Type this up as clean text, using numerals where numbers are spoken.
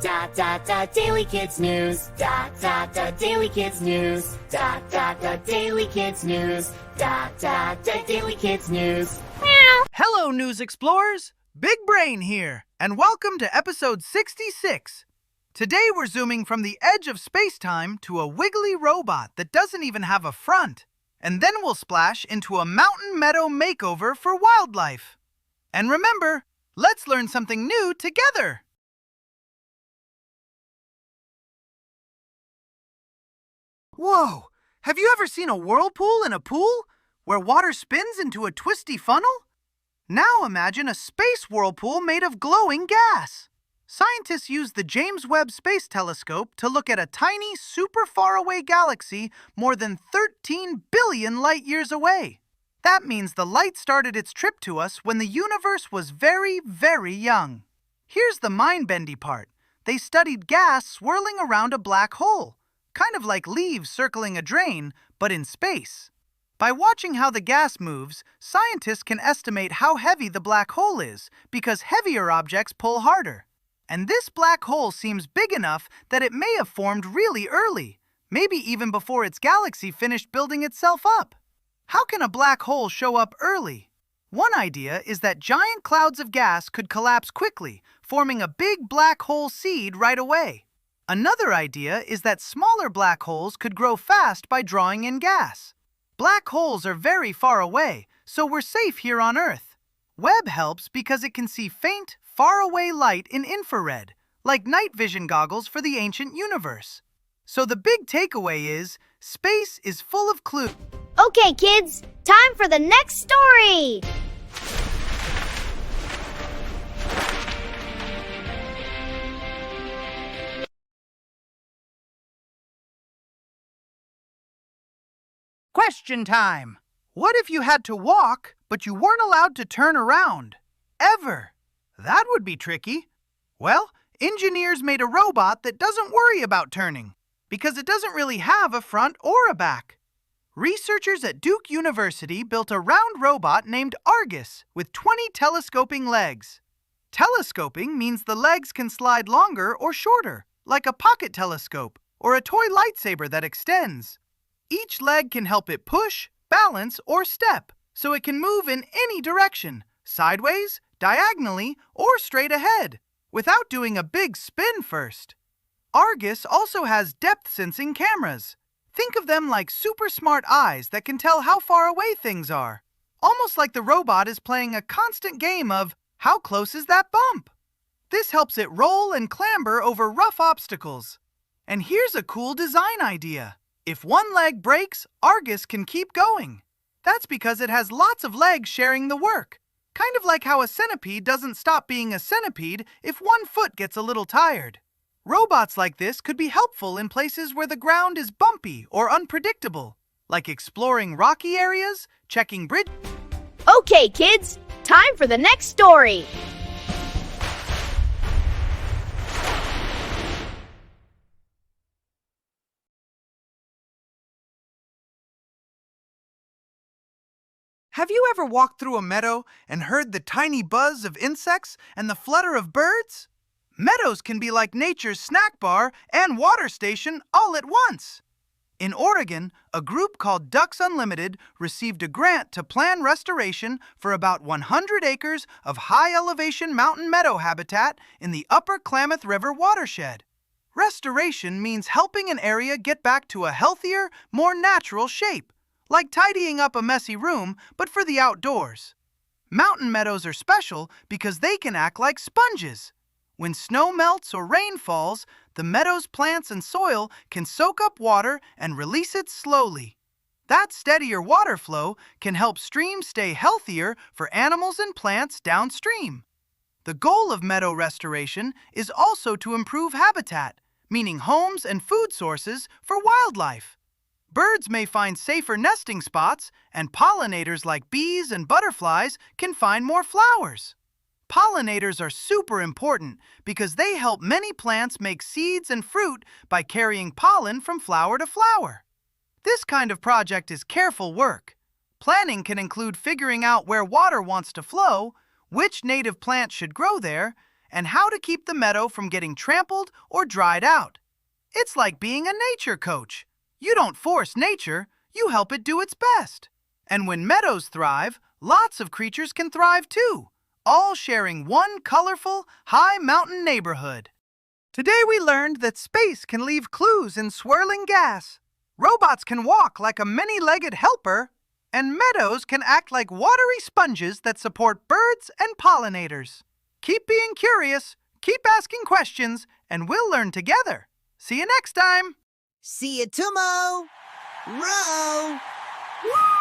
Daily Kids News. Daily Kids News. Daily Kids News. Daily Kids News. Meow. Hello, News Explorers! Big Brain here, and welcome to episode 66. Today we're zooming from the edge of space-time to a wiggly robot that doesn't even have a front. And then we'll splash into a mountain meadow makeover for wildlife. And remember, let's learn something new together! Whoa! Have you ever seen a whirlpool in a pool, where water spins into a twisty funnel? Now imagine a space whirlpool made of glowing gas. Scientists used the James Webb Space Telescope to look at a tiny, super far-away galaxy more than 13 billion light-years away. That means the light started its trip to us when the universe was very, very young. Here's the mind-bendy part. They studied gas swirling around a black hole, kind of like leaves circling a drain, but in space. By watching how the gas moves, scientists can estimate how heavy the black hole is, because heavier objects pull harder. And this black hole seems big enough that it may have formed really early, maybe even before its galaxy finished building itself up. How can a black hole show up early? One idea is that giant clouds of gas could collapse quickly, forming a big black hole seed right away. Another idea is that smaller black holes could grow fast by drawing in gas. Black holes are very far away, so we're safe here on Earth. Webb helps because it can see faint, far-away light in infrared, like night vision goggles for the ancient universe. So the big takeaway is, space is full of clues. Okay, kids, time for the next story! Question time! What if you had to walk, but you weren't allowed to turn around? Ever? That would be tricky. Well, engineers made a robot that doesn't worry about turning, because it doesn't really have a front or a back. Researchers at Duke University built a round robot named Argus with 20 telescoping legs. Telescoping means the legs can slide longer or shorter, like a pocket telescope or a toy lightsaber that extends. Each leg can help it push, balance, or step, so it can move in any direction, sideways, diagonally, or straight ahead, without doing a big spin first. Argus also has depth-sensing cameras. Think of them like super smart eyes that can tell how far away things are. Almost like the robot is playing a constant game of, how close is that bump? This helps it roll and clamber over rough obstacles. And here's a cool design idea. If one leg breaks, Argus can keep going. That's because it has lots of legs sharing the work. Kind of like how a centipede doesn't stop being a centipede if one foot gets a little tired. Robots like this could be helpful in places where the ground is bumpy or unpredictable, like exploring rocky areas, checking bridges. Okay, kids, time for the next story! Have you ever walked through a meadow and heard the tiny buzz of insects and the flutter of birds? Meadows can be like nature's snack bar and water station all at once. In Oregon, a group called Ducks Unlimited received a grant to plan restoration for about 100 acres of high-elevation mountain meadow habitat in the Upper Klamath River watershed. Restoration means helping an area get back to a healthier, more natural shape, like tidying up a messy room, but for the outdoors. Mountain meadows are special because they can act like sponges. When snow melts or rain falls, the meadow's plants and soil can soak up water and release it slowly. That steadier water flow can help streams stay healthier for animals and plants downstream. The goal of meadow restoration is also to improve habitat, meaning homes and food sources for wildlife. Birds may find safer nesting spots, and pollinators like bees and butterflies can find more flowers. Pollinators are super important because they help many plants make seeds and fruit by carrying pollen from flower to flower. This kind of project is careful work. Planning can include figuring out where water wants to flow, which native plants should grow there, and how to keep the meadow from getting trampled or dried out. It's like being a nature coach. You don't force nature, you help it do its best. And when meadows thrive, lots of creatures can thrive too, all sharing one colorful, high mountain neighborhood. Today we learned that space can leave clues in swirling gas. Robots can walk like a many-legged helper, and meadows can act like watery sponges that support birds and pollinators. Keep being curious, keep asking questions, and we'll learn together. See you next time! See you tomorrow! Row! Woo!